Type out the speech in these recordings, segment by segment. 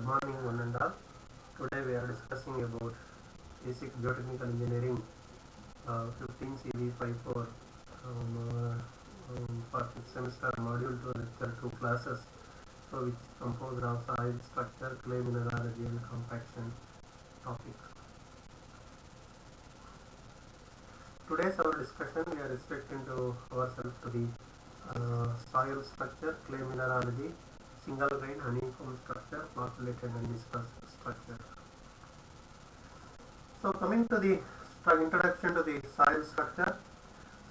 morning, one and all. Today we are discussing about basic geotechnical engineering 18Cv54 for 5th semester module 2 lecture 2 classes, so which composed of soil structure, clay mineralogy and compaction topic. Today's our discussion we are restricting to ourselves to the soil structure, clay mineralogy, single grain honeycomb structure, flocculated and dispersed structure. So coming to the introduction to the soil structure.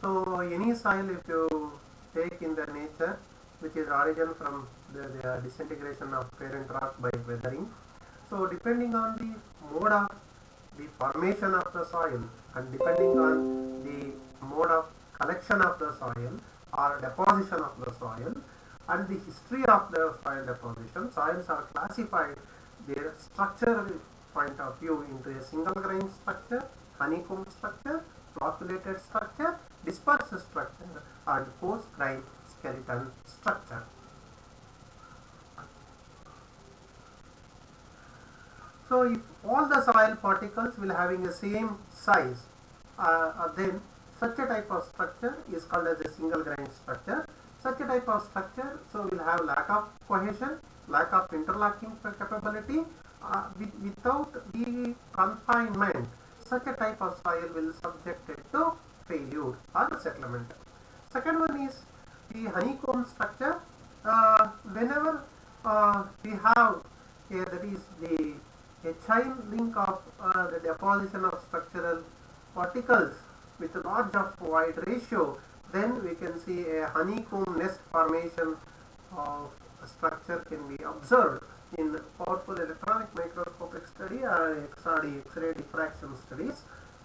So any soil, if you take in the nature, which is origin from the disintegration of parent rock by weathering. So depending on the mode of the formation of the soil and depending on the mode of collection of the soil or deposition of the soil and the history of the soil deposition, soils are classified their structural point of view into a single grain structure, honeycomb structure, flocculated structure, dispersed structure and coarse grain skeleton structure. So if all the soil particles will having the same size, then such a type of structure is called as a single grain structure. Such a type of structure will have lack of cohesion, lack of interlocking capability. Without the confinement, such a type of soil will subjected to failure or settlement. Second one is the honeycomb structure. Whenever we have a chain link of the deposition of structural particles with a large of wide ratio, then we can see a honeycomb nest formation of a structure can be observed in powerful electronic microscopic study or XRD, X-ray diffraction studies.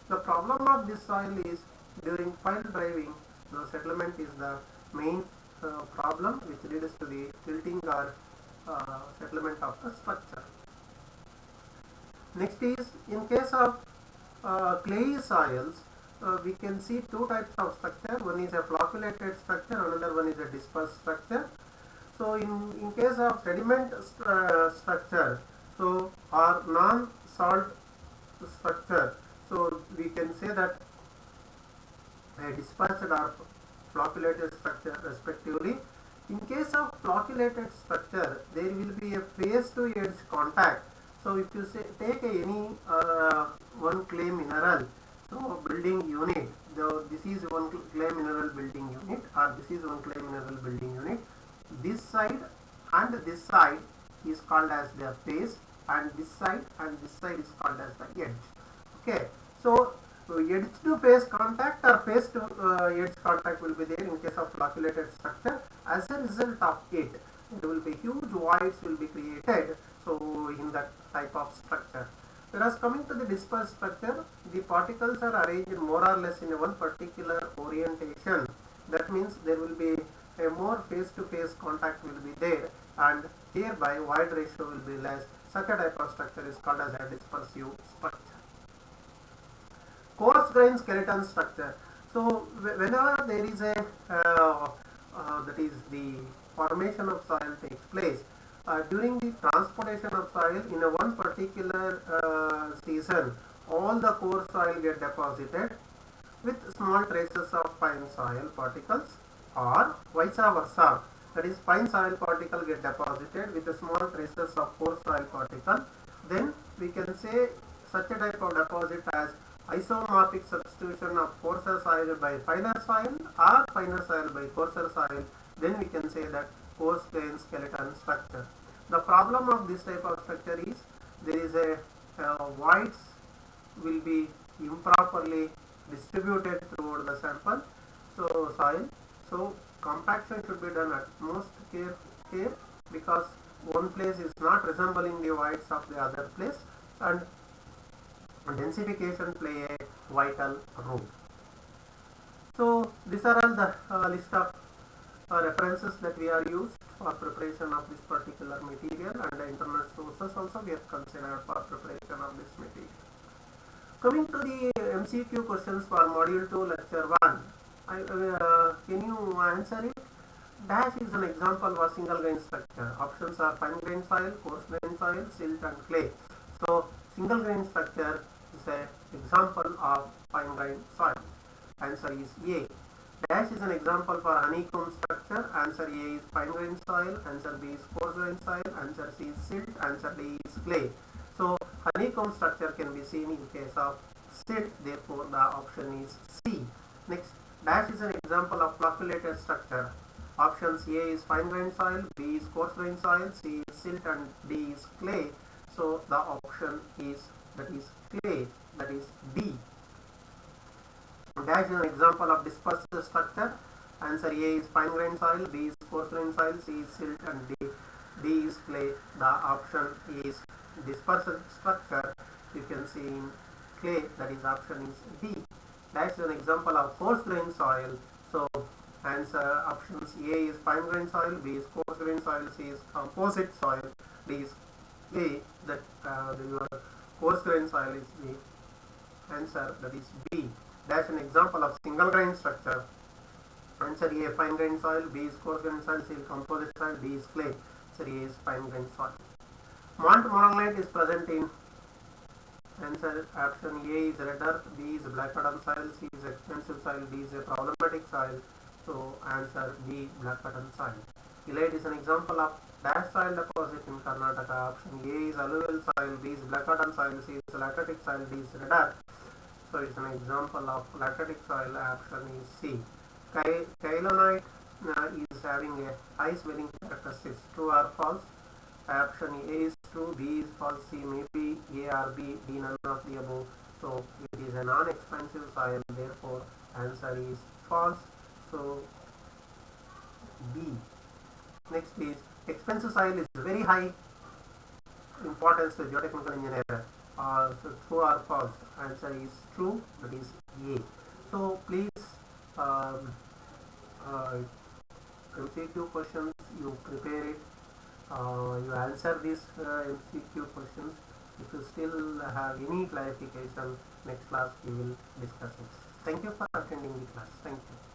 The problem of this soil is during pile driving, the settlement is the main problem which leads to the tilting or settlement of the structure. Next is, in case of clay soils, we can see two types of structure. One is a flocculated structure, another one is a dispersed structure. So in case of sediment structure, so or non-salt structure, so we can say that a dispersed or flocculated structure respectively. In case of flocculated structure, there will be a face to edge contact. So if you say take any one clay mineral, so building unit, this is one clay mineral building unit or this is one clay mineral building unit. This side and this side is called as the face and this side is called as the edge. Okay, so edge to face contact or face to edge contact will be there in case of flocculated structure. As a result of it, there will be huge voids will be created. So in that type of structure. Whereas coming to the dispersed structure, the particles are arranged more or less in one particular orientation. That means there will be a more face-to-face contact will be there, and hereby void ratio will be less. Such a type of structure is called as a dispersive structure. Coarse grain skeleton structure. So whenever there is a that is the formation of soil takes place, during the transportation of soil in a one particular season, all the coarse soil get deposited with small traces of fine soil particles, or vice versa, that is fine soil particle get deposited with the small traces of coarse soil particle. Then we can say such a type of deposit as isomorphic substitution of coarser soil by finer soil or finer soil by coarser soil. Then we can say that coarse grain skeleton structure. The problem of this type of structure is there is a voids will be improperly distributed throughout the sample, so soil. So compaction should be done at most care because one place is not resembling the voids of the other place, and densification play a vital role. So these are all the list of references that we are used for preparation of this particular material, and the internet sources also we have considered for preparation of this material. Coming to the MCQ questions for module 2 lecture 1, can you answer it? Dash is an example of single grain structure. Options are fine grain soil, coarse grain soil, silt and clay. So single grain structure is an example of fine grain soil. Answer is A. Dash is an example for honeycomb structure. Answer A is fine grain soil. Answer B is coarse grain soil. Answer C is silt. Answer D is clay. So honeycomb structure can be seen in case of silt. Therefore, the option is C. Next, dash is an example of flocculated structure. Options A is fine grain soil, B is coarse grain soil, C is silt and D is clay. So the option is clay, that is D. Dash is an example of dispersed structure. Answer A is fine grain soil, B is coarse grain soil, C is silt and D is clay. The option is dispersed structure. You can see in clay, that is option is D. Dash is an example of coarse grain soil. So answer options A is fine grain soil, B is coarse grain soil, C is composite soil, D is clay. That your coarse grain soil is the answer, that is B. Dash an example of single grain structure. Answer A fine grain soil, B is coarse grain soil, C is composite soil, D is clay. Answer A is fine grain soil. Mont Morganite is present in answer option A is red earth, B is black cotton soil, C is expensive soil, D is a problematic soil. So answer B black cotton soil. Elite is an example of dash soil deposit in Karnataka. Option A is alluvial soil, B is black cotton soil, C is lateritic soil, D is red earth. So it's an example of lateritic soil. Option is C. Kaolinite is having a high swelling characteristics. True or false? Option A is true, B is false, C maybe A or B, D none of the above. So it is a non-expansive soil. Therefore answer is false. So B. Next is expensive soil is very high importance to geotechnical engineer. So true or false? Answer is true, that is A. So please MCQ questions, you prepare it, you answer these MCQ questions. If you still have any clarification, next class we will discuss it. Thank you for attending the class. Thank you.